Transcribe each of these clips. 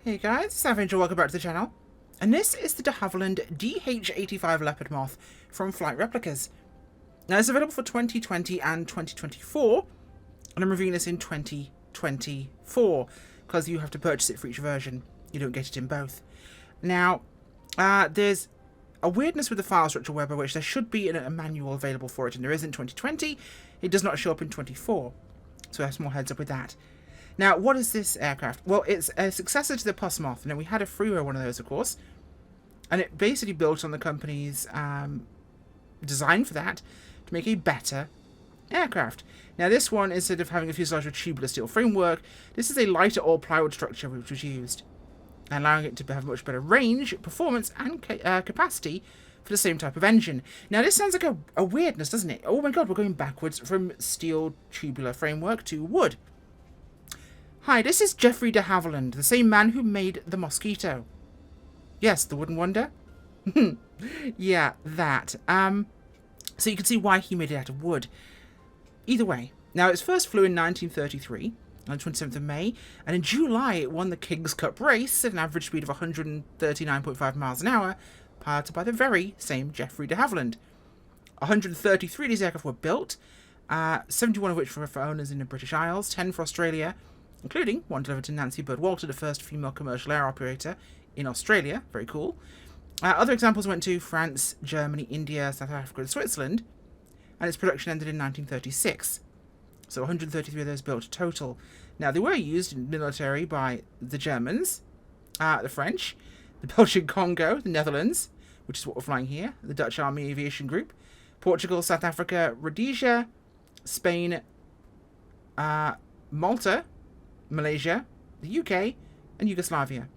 Hey guys, it's Havilland and welcome back to the channel. And this is the de Havilland DH.85 Leopard Moth from Flight Replicas. Now it's available for 2020 and 2024, and I'm reviewing this in 2024, because you have to purchase it for each version. You don't get it in both. Now, there's a weirdness with the file structure web by which there should be a manual available for it, and there is in 2020. It does not show up in 24, so I have some more heads up with that. Now, what is this aircraft? Well, it's a successor to the Puss Moth. Now, we had a freeware one of those, of course, and it basically built on the company's design for that to make a better aircraft. Now, this one, instead of having a fuselage with tubular steel framework, this is a lighter all-plywood structure which was used, allowing it to have much better range, performance, and capacity for the same type of engine. Now, this sounds like a weirdness, doesn't it? Oh my god, we're going backwards from steel tubular framework to wood. Hi, this is Geoffrey de Havilland, the same man who made the Mosquito. Yes, the Wooden Wonder? Yeah, that. So you can see why he made it out of wood. Either way. Now, it first flew in 1933, on the 27th of May, and in July it won the King's Cup race at an average speed of 139.5 miles an hour, piloted by the very same Geoffrey de Havilland. 133 of these aircraft were built, 71 of which were for owners in the British Isles, 10 for Australia, including one delivered to Nancy Bird Walter, the first female commercial air operator in Australia. Very cool. Other examples went to France, Germany, India, South Africa, and Switzerland, and its production ended in 1936. So 133 of those built total. Now, they were used in the military by the Germans, the French, the Belgian Congo, the Netherlands, which is what we're flying here, the Dutch Army Aviation Group, Portugal, South Africa, Rhodesia, Spain, Malta, Malaysia, the UK, and Yugoslavia.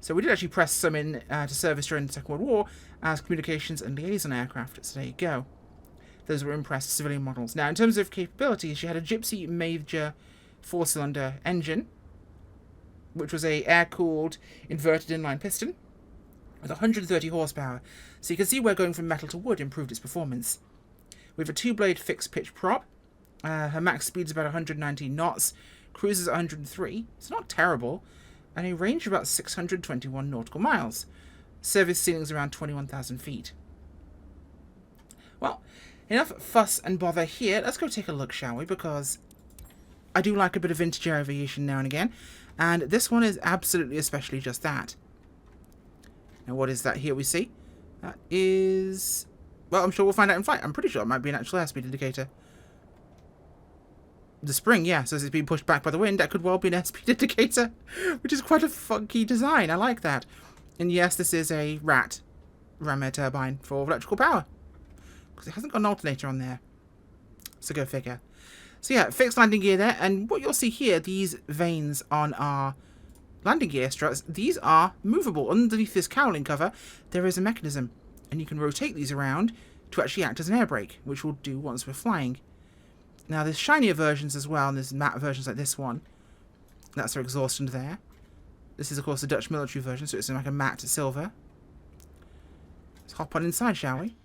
So we did actually press some in to service during the Second World War as communications and liaison aircraft. So there you go. Those were impressed civilian models. Now, in terms of capabilities, she had a Gypsy Major 4-cylinder engine, which was a air-cooled inverted inline piston with 130 horsepower. So you can see where going from metal to wood improved its performance. We have a 2-blade fixed pitch prop. Her max speed is about 119 knots. Cruises at 103. It's not terrible. And a range of about 621 nautical miles. Service ceilings around 21,000 feet. Well, enough fuss and bother here. Let's go take a look, shall we? Because I do like a bit of vintage aviation now and again. And this one is absolutely especially just that. Now, what is that here we see? That is... well, I'm sure we'll find out in flight. I'm pretty sure it might be an actual airspeed indicator. The spring, yeah, so as it's being pushed back by the wind, that could well be an airspeed indicator, which is quite a funky design. I like that. And yes, this is a ram air turbine for electrical power, because it hasn't got an alternator on there. So go figure. So yeah, fixed landing gear there, and what you'll see here, these vanes on our landing gear struts, these are movable. Underneath this cowling cover, there is a mechanism, and you can rotate these around to actually act as an air brake, which we'll do once we're flying. Now, there's shinier versions as well, and there's matte versions like this one. That's our exhaust under there. This is, of course, the Dutch military version, so it's like a matte silver. Let's hop on inside, shall we?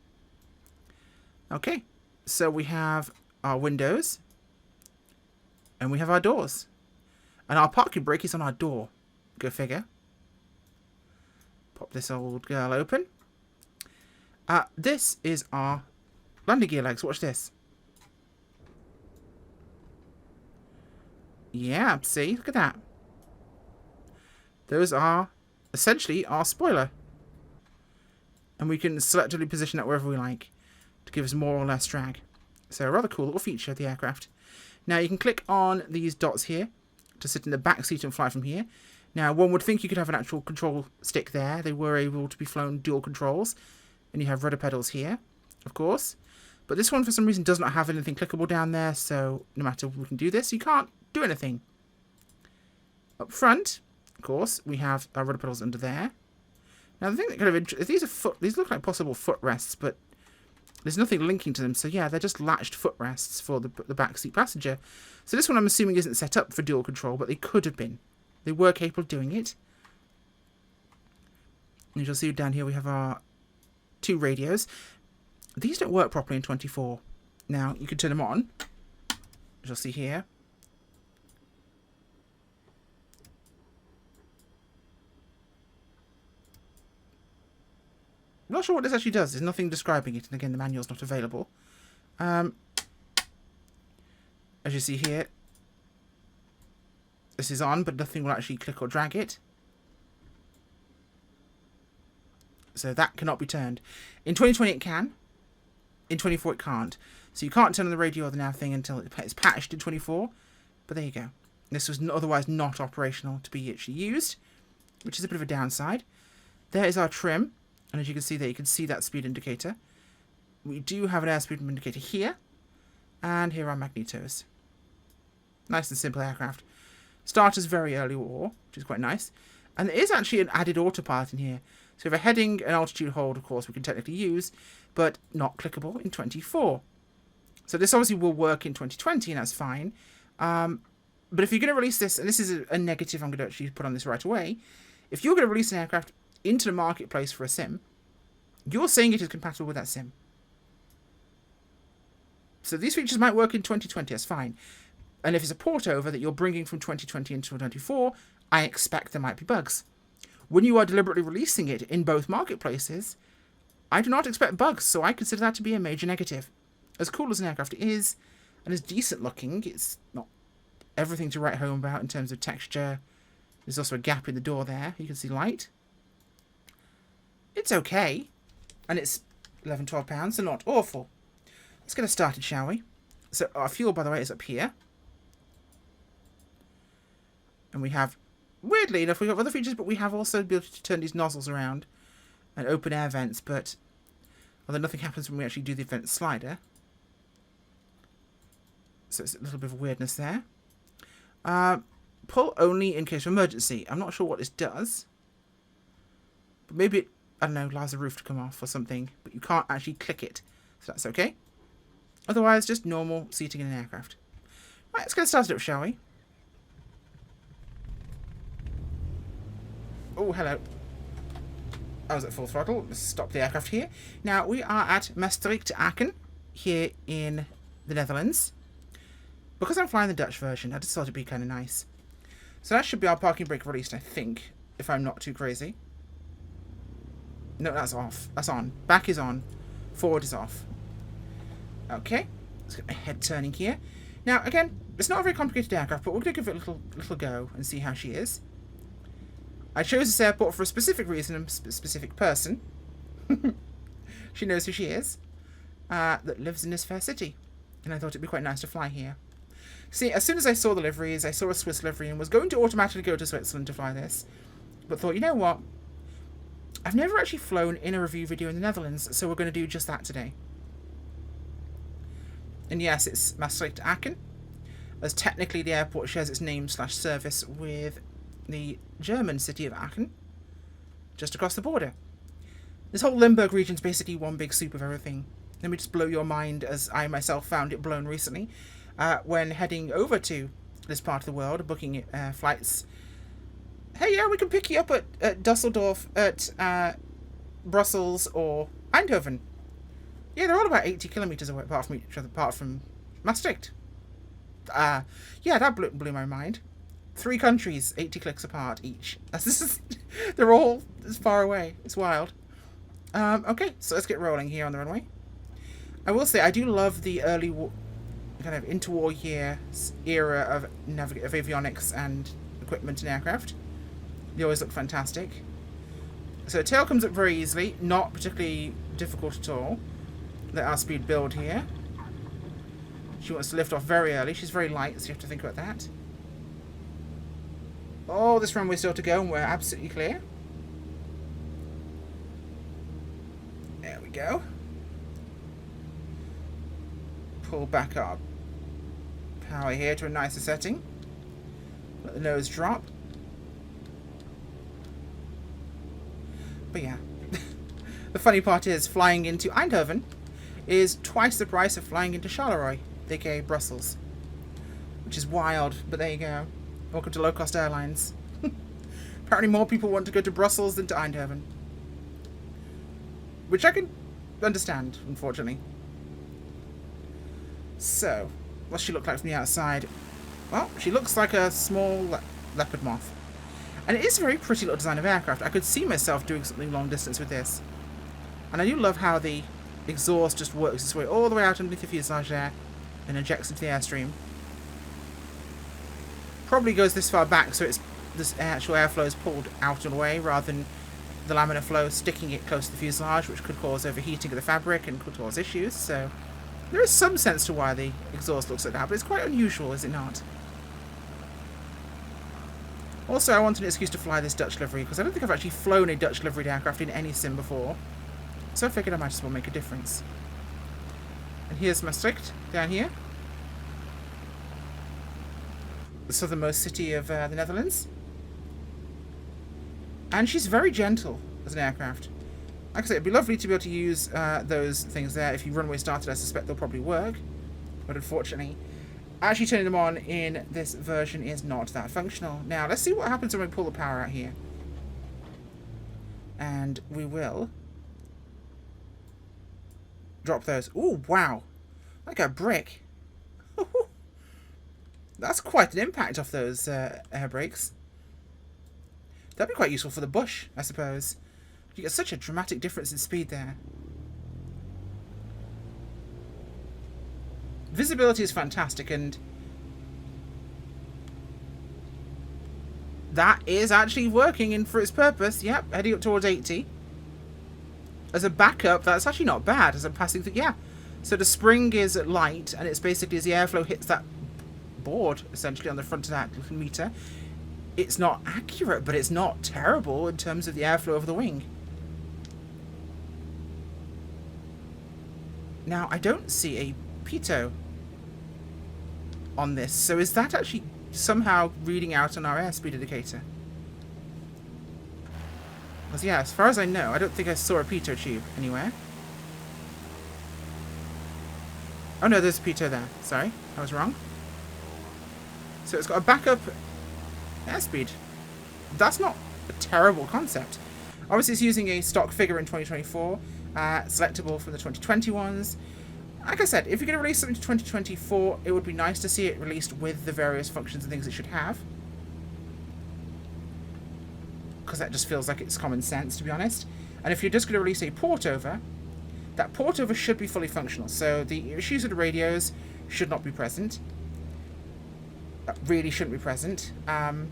Okay, so we have our windows, and we have our doors. And our parking brake is on our door. Go figure. Pop this old girl open. This is our landing gear legs. Watch this. Yeah, see? Look at that. Those are essentially our spoiler. And we can selectively position that wherever we like to give us more or less drag. So a rather cool little feature of the aircraft. Now you can click on these dots here to sit in the back seat and fly from here. Now one would think you could have an actual control stick there. They were able to be flown dual controls. And you have rudder pedals here, of course. But this one for some reason does not have anything clickable down there. So no matter we can do this, you can't do anything. Up front, of course, we have our rudder pedals under there. Now the thing that kind of these look like possible footrests, but there's nothing linking to them. So yeah, they're just latched footrests for the backseat passenger. So this one I'm assuming isn't set up for dual control, but they could have been. They were capable of doing it. And you'll see down here we have our 2 radios. These don't work properly in 24. Now you can turn them on, as you'll see here. not sure what this actually does. There's nothing describing it, and again, the manual's not available. As you see here, this is on, but nothing will actually click or drag it. So that cannot be turned. In 2020 it can. In 24 it can't. So you can't turn on the radio or the nav thing until it's patched in 24. But there you go. This was otherwise not operational to be actually used, which is a bit of a downside. There is our trim. And as you can see there, you can see that speed indicator. We do have an airspeed indicator here. And here are magnetos. Nice and simple aircraft. Starters very early war, which is quite nice. And there is actually an added autopilot in here. So if a heading and altitude hold, of course, we can technically use, but not clickable in 24. So this obviously will work in 2020, and that's fine. But if you're going to release this, and this is a negative I'm going to actually put on this right away, if you're going to release an aircraft into the marketplace for a sim, you're saying it is compatible with that sim. So these features might work in 2020, that's fine. And if it's a port over that you're bringing from 2020 into 2024, I expect there might be bugs. When you are deliberately releasing it in both marketplaces, I do not expect bugs, so I consider that to be a major negative. As cool as an aircraft is, and as decent looking, it's not everything to write home about in terms of texture. There's also a gap in the door there, you can see light. It's okay, and it's £11–12, so not awful. Let's get us started, shall we? So our fuel, by the way, is up here. And we have, weirdly enough, we have other features, but we have also the ability to turn these nozzles around and open air vents, but although nothing happens when we actually do the vent slider. So it's a little bit of weirdness there. Pull only in case of emergency. I'm not sure what this does. But maybe it, I don't know, allows the roof to come off or something, but you can't actually click it. So that's okay. Otherwise, just normal seating in an aircraft. Right, let's get started up, shall we? Oh, hello. I was at full throttle. Let's stop the aircraft here. Now, we are at Maastricht-Aken, here in the Netherlands. Because I'm flying the Dutch version, I just thought it'd be kind of nice. So that should be our parking brake released, I think, if I'm not too crazy. No, that's off. That's on. Back is on. Forward is off. Okay. Let's get my head turning here. Now, again, it's not a very complicated aircraft, but we're going to give it a little go and see how she is. I chose this airport for a specific reason and a specific person. She knows who she is. That lives in this fair city. And I thought it'd be quite nice to fly here. See, as soon as I saw the liveries, I saw a Swiss livery and was going to automatically go to Switzerland to fly this. But thought, you know what? I've never actually flown in a review video in the Netherlands, so we're going to do just that today. And yes, it's Maastricht-Aken, as technically the airport shares its name/service with the German city of Aachen, just across the border. This whole Limburg region is basically one big soup of everything. Let me just blow your mind, as I myself found it blown recently, when heading over to this part of the world, booking flights. Hey, yeah, we can pick you up at Dusseldorf, at Brussels, or Eindhoven. Yeah, they're all about 80 kilometres away, apart from each other, apart from Maastricht. Yeah, that blew my mind. 3 countries, 80 clicks apart each. They're all as far away. It's wild. Okay, so let's get rolling here on the runway. I will say, I do love the early kind of interwar years era of avionics and equipment and aircraft. They always look fantastic. So tail comes up very easily, not particularly difficult at all. Let our speed build here. She wants to lift off very early. She's very light, so you have to think about that. Oh, this runway's still to go, and we're absolutely clear. There we go. Pull back our power here to a nicer setting. Let the nose drop. But yeah, the funny part is flying into Eindhoven is twice the price of flying into Charleroi, aka Brussels. Which is wild, but there you go. Welcome to low-cost airlines. Apparently more people want to go to Brussels than to Eindhoven. Which I can understand, unfortunately. So, what's she look like from the outside? Well, she looks like a small leopard moth. And it is a very pretty little design of aircraft. I could see myself doing something long distance with this. And I do love how the exhaust just works its way all the way out underneath the fuselage there and ejects into the airstream. Probably goes this far back so it's this actual airflow is pulled out and away rather than the laminar flow sticking it close to the fuselage, which could cause overheating of the fabric and could cause issues. So there is some sense to why the exhaust looks like that, but it's quite unusual, is it not? Also, I wanted an excuse to fly this Dutch livery, because I don't think I've actually flown a Dutch liveried aircraft in any sim before. So I figured I might as well make a difference. And here's Maastricht, down here. The southernmost city of the Netherlands. And she's very gentle as an aircraft. Like I said, it'd be lovely to be able to use those things there. If you runway started, I suspect they'll probably work. But unfortunately, actually turning them on in this version is not that functional. Now, let's see what happens when we pull the power out here. And we will drop those. Ooh, wow. Like a brick. That's quite an impact off those air brakes. That'd be quite useful for the bush, I suppose. You get such a dramatic difference in speed there. Visibility is fantastic, and that is actually working in for its purpose. Yep, heading up towards 80. As a backup, that's actually not bad as I'm passing through. Yeah, so the spring is at light, and it's basically as the airflow hits that board, essentially, on the front of that little meter. It's not accurate, but it's not terrible in terms of the airflow over the wing. Now, I don't see a pitot on this, so is that actually somehow reading out on our airspeed indicator? Because, yeah, as far as I know, I don't think I saw a pitot tube anywhere. Oh no, there's a pitot there. Sorry, I was wrong. So it's got a backup airspeed. That's not a terrible concept. Obviously, it's using a stock figure in 2024, selectable from the 2020 ones. Like I said, if you're going to release something to 2024, it would be nice to see it released with the various functions and things it should have. Because that just feels like it's common sense, to be honest. And if you're just going to release a port over, that port over should be fully functional. So the issues with the radios should not be present. Really shouldn't be present. And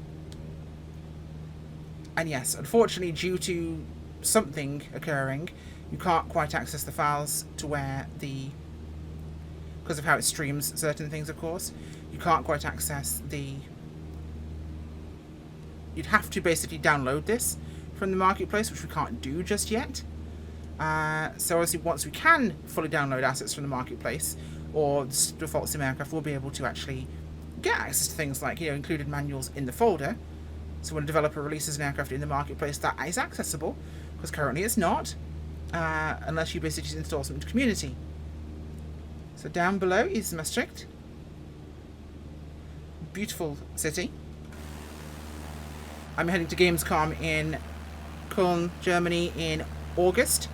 yes, unfortunately, due to something occurring, you can't quite access the files to where the... because of how it streams certain things, of course. You can't quite access the... You'd have to basically download this from the marketplace, which we can't do just yet. So obviously, once we can fully download assets from the marketplace, or the default sim aircraft, we'll be able to actually get access to things like, included manuals in the folder. So when a developer releases an aircraft in the marketplace, that is accessible, because currently it's not, unless you basically just install something to community. So down below is Maastricht. Beautiful city. I'm heading to Gamescom in Cologne, Germany in August,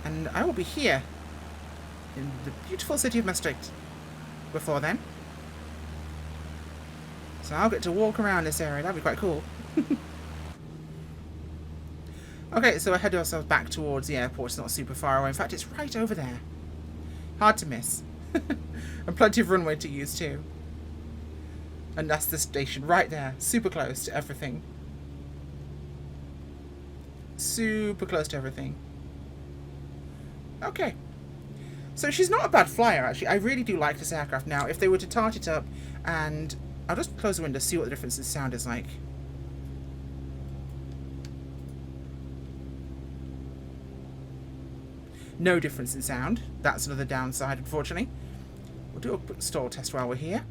and I will be here in the beautiful city of Maastricht before then. So I'll get to walk around this area. That'd be quite cool. Okay, so I head ourselves back towards the airport. It's not super far away. In fact, it's right over there. Hard to miss. And plenty of runway to use too. And that's the station right there. Super close to everything. Super close to everything. Okay. So she's not a bad flyer, actually. I really do like this aircraft. Now, if they were to tart it up and... I'll just close the window, see what the difference in sound is like. No difference in sound. That's another downside, unfortunately. We'll do a quick stall test while we're here.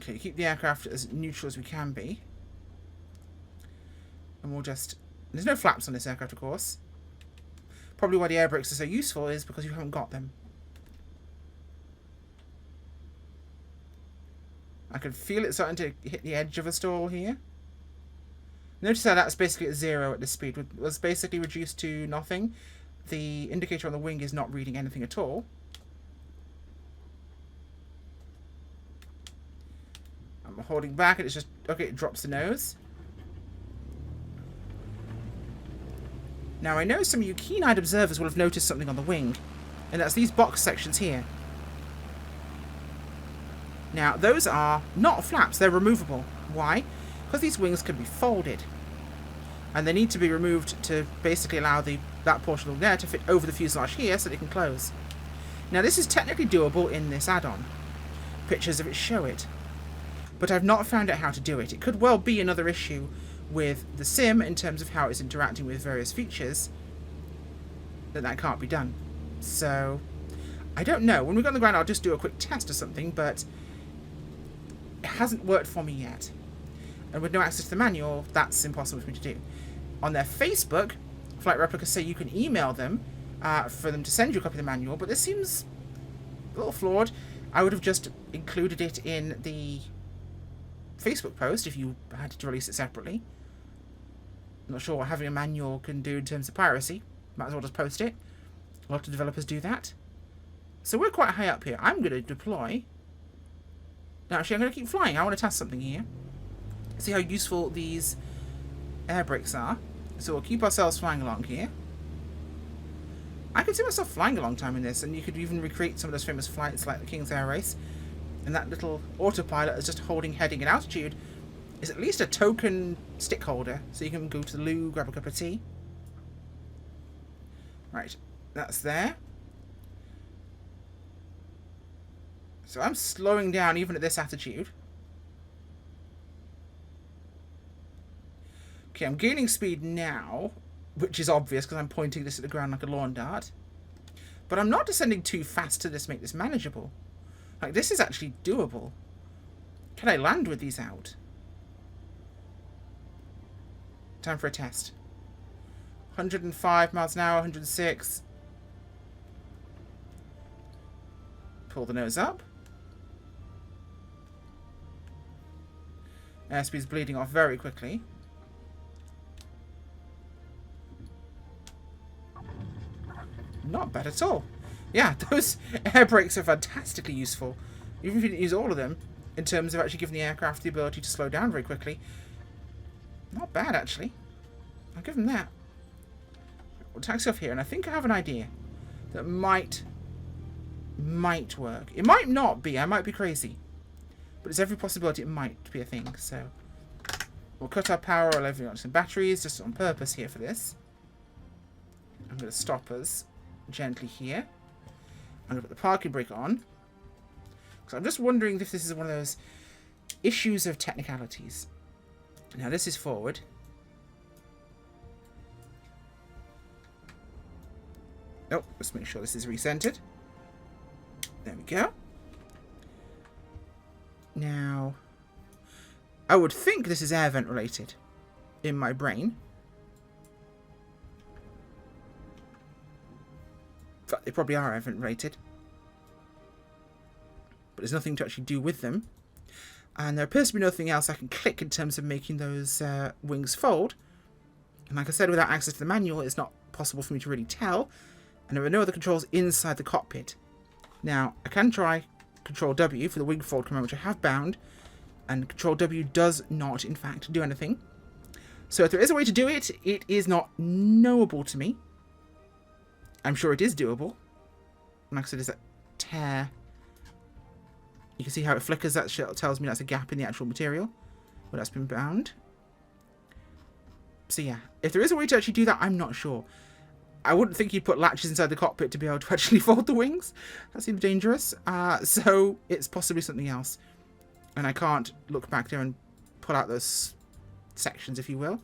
Okay, keep the aircraft as neutral as we can be. And we'll just... There's no flaps on this aircraft, of course. Probably why the air brakes are so useful is because you haven't got them. I can feel it starting to hit the edge of a stall here. Notice how that's basically at 0 at this speed. It was basically reduced to nothing. The indicator on the wing is not reading anything at all. I'm holding back and it's just... Okay, it drops the nose. Now, I know some of you keen-eyed observers will have noticed something on the wing, and that's these box sections here. Now, those are not flaps, they're removable. Why? Because these wings can be folded. And they need to be removed to basically allow that portion of there to fit over the fuselage here so that it can close. Now, this is technically doable in this add-on. Pictures of it show it. But I've not found out how to do it. It could well be another issue with the sim in terms of how it's interacting with various features that can't be done. So, I don't know. When we go on the ground, I'll just do a quick test or something, but it hasn't worked for me yet. And with no access to the manual, that's impossible for me to do. On their Facebook, Flight Replicas say you can email them for them to send you a copy of the manual, but this seems a little flawed. I would have just included it in the Facebook post if you had to release it separately. I'm not sure what having a manual can do in terms of piracy. Might as well just post it. A lot of developers do that. So we're quite high up here. I'm going to deploy. No, actually, I'm going to keep flying. I want to test something here. See how useful these air brakes are. So we'll keep ourselves flying along here. I could see myself flying a long time in this, and you could even recreate some of those famous flights like the King's Air Race. And that little autopilot is just holding heading and altitude is at least a token stick holder, so you can go to the loo, grab a cup of tea. Right, that's there. So I'm slowing down even at this attitude. Okay, I'm gaining speed now, which is obvious because I'm pointing this at the ground like a lawn dart. But I'm not descending too fast to make this manageable. Like, this is actually doable. Can I land with these out? Time for a test. 105 miles an hour, 106. Pull the nose up. Airspeed's bleeding off very quickly. Not bad at all. Yeah, those air brakes are fantastically useful. Even if you didn't use all of them, in terms of actually giving the aircraft the ability to slow down very quickly. Not bad, actually. I'll give them that. We'll taxi off here, and I think I have an idea that might work. It might not be. I might be crazy. But there's every possibility it might be a thing, so we'll cut our power or level on some batteries, just on purpose here for this. I'm going to stop us gently here. I'm going to put the parking brake on. So I'm just wondering if this is one of those issues of technicalities. Now this is forward. Oh, let's make sure this is recentered. There we go. Now, I would think this is air vent related in my brain. In fact, they probably are air vent related. But there's nothing to actually do with them. And there appears to be nothing else I can click in terms of making those wings fold. And like I said, without access to the manual, it's not possible for me to really tell. And there are no other controls inside the cockpit. Now, I can try Control W for the wing fold command, which I have bound. And Control W does not, in fact, do anything. So if there is a way to do it, it is not knowable to me. I'm sure it is doable. Like I said, there's that tear. You can see how it flickers. That tells me that's a gap in the actual material where that's been bound. So yeah, if there is a way to actually do that, I'm not sure. I wouldn't think you'd put latches inside the cockpit to be able to actually fold the wings. That seems dangerous. So it's possibly something else. And I can't look back there and pull out those sections, if you will.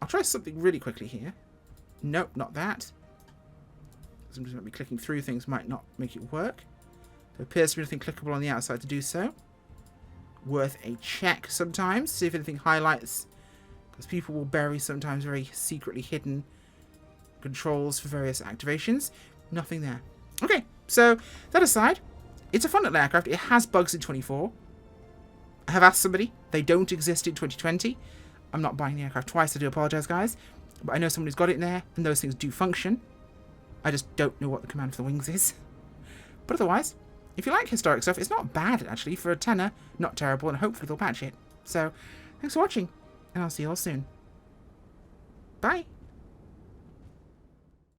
I'll try something really quickly here. Nope, not that. Sometimes might be clicking through things might not make it work. There appears to be nothing clickable on the outside to do so. Worth a check sometimes, see if anything highlights. Because people will bury sometimes very secretly hidden controls for various activations. Nothing there. Okay, so that aside, it's a fun little aircraft. It has bugs in 24. I have asked somebody. They don't exist in 2020. I'm not buying the aircraft twice. I do apologise, guys. But I know someone who's got it in there, and those things do function. I just don't know what the command for the wings is. But otherwise, if you like historic stuff, it's not bad, actually. For a tenner, not terrible, and hopefully they'll patch it. So, thanks for watching, and I'll see you all soon. Bye!